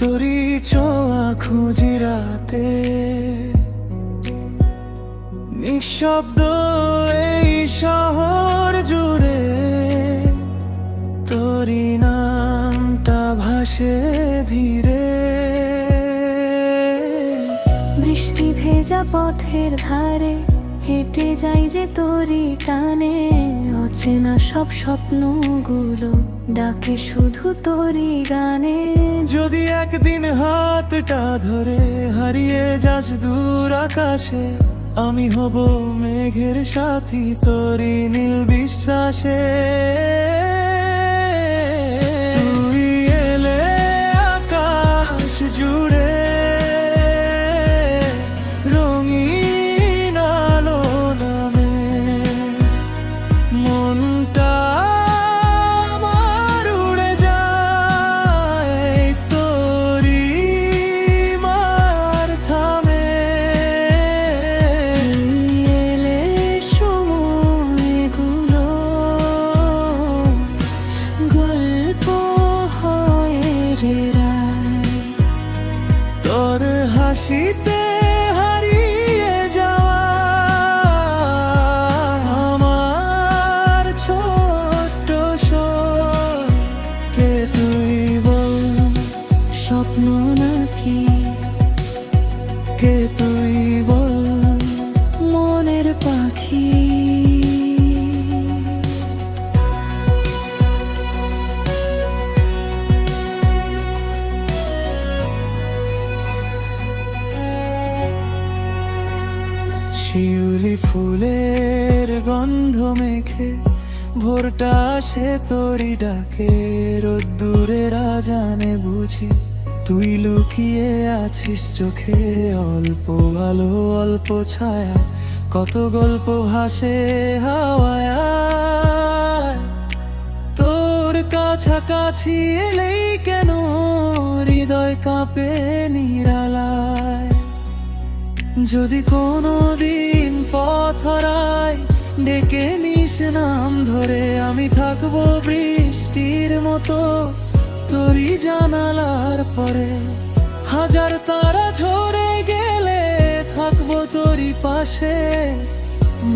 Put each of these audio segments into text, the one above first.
তোরি ছোঁয়া খুঁজি রাতে, নিঃশব্দ এই শহর জুড়ে তোরি নামটা ভাসে ধীরে। বৃষ্টি ভেজা পথের ধারে হেঁটে যাই যে তোরি টানে, অচেনা সব স্বপ্নগুলো ডাকে শুধু তোরি গানে। যদি একদিন হাতটা ধরে হারিয়ে যাস দূর আকাশে, আমি হব মেঘের সাথী তোরি নীল বিশ্বাসে। তুই এলে আকাশ জুড়ে রঙিন আলো নামে, মনটা আমার উড়ে যায় তোরি মার থামে। তুই এলে সময়গুলো গল্প হয়ে রে রায়, তোর হাসিতে হারিয়ে যাওয়া আমার ছোট্ট শোর। কে তুই বল, স্বপ্ন নাকি কে তুই বল, মনের পাখি। শিউলি ফুলের গন্ধ মেখে ভোরটা আসে তোরি ডাকে, রোদ্দুরের আজানে বুঝি তুই লুকিয়ে আছিস চোখে। অল্প আলো অল্প ছায়া কত গল্প ভাসে হাওয়ায়, তোর কাছাকাছি এলেই কেন হৃদয় কাঁপে নিরালায়। যদি কোনো দিন পথ হারায় ডেকে নিস নাম ধরে, আমি থাকবো বৃষ্টির মতো তোরই জানালার পরে। হাজার তারা ঝরে গেলে থাকবো তোরই পাশে,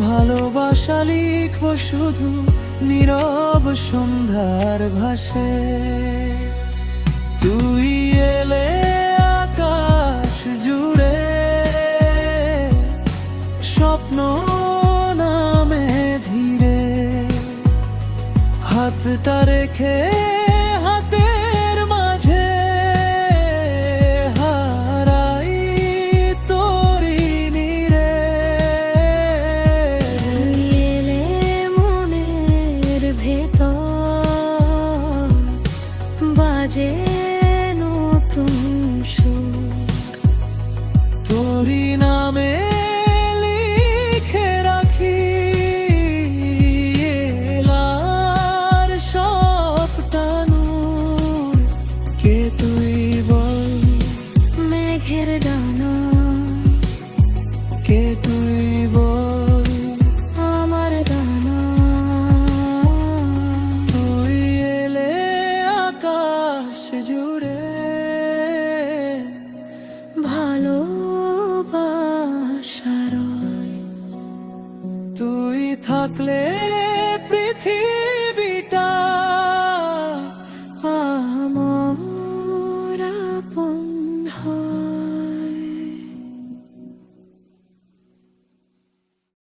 ভালোবাসা লিখবো শুধু নীরব সন্ধ্যার ভাসে। তুই এলে আকাশ জুড়ে স্বপ্ন নামে ধীরে, হাতটা রেখে হাতের মাঝে হারাই তোরি নীরে। তুই এলে মনের ভেতর বাজে নতুন সুর, তোরি নামে লিখে রাখি এলার সবটা নূর। কে তুই বল, মেঘের ডানা কে তুই বল, আমার গানা। তুই এলে আকাশ জুড়ে ভালোবাসার তুই থাকলে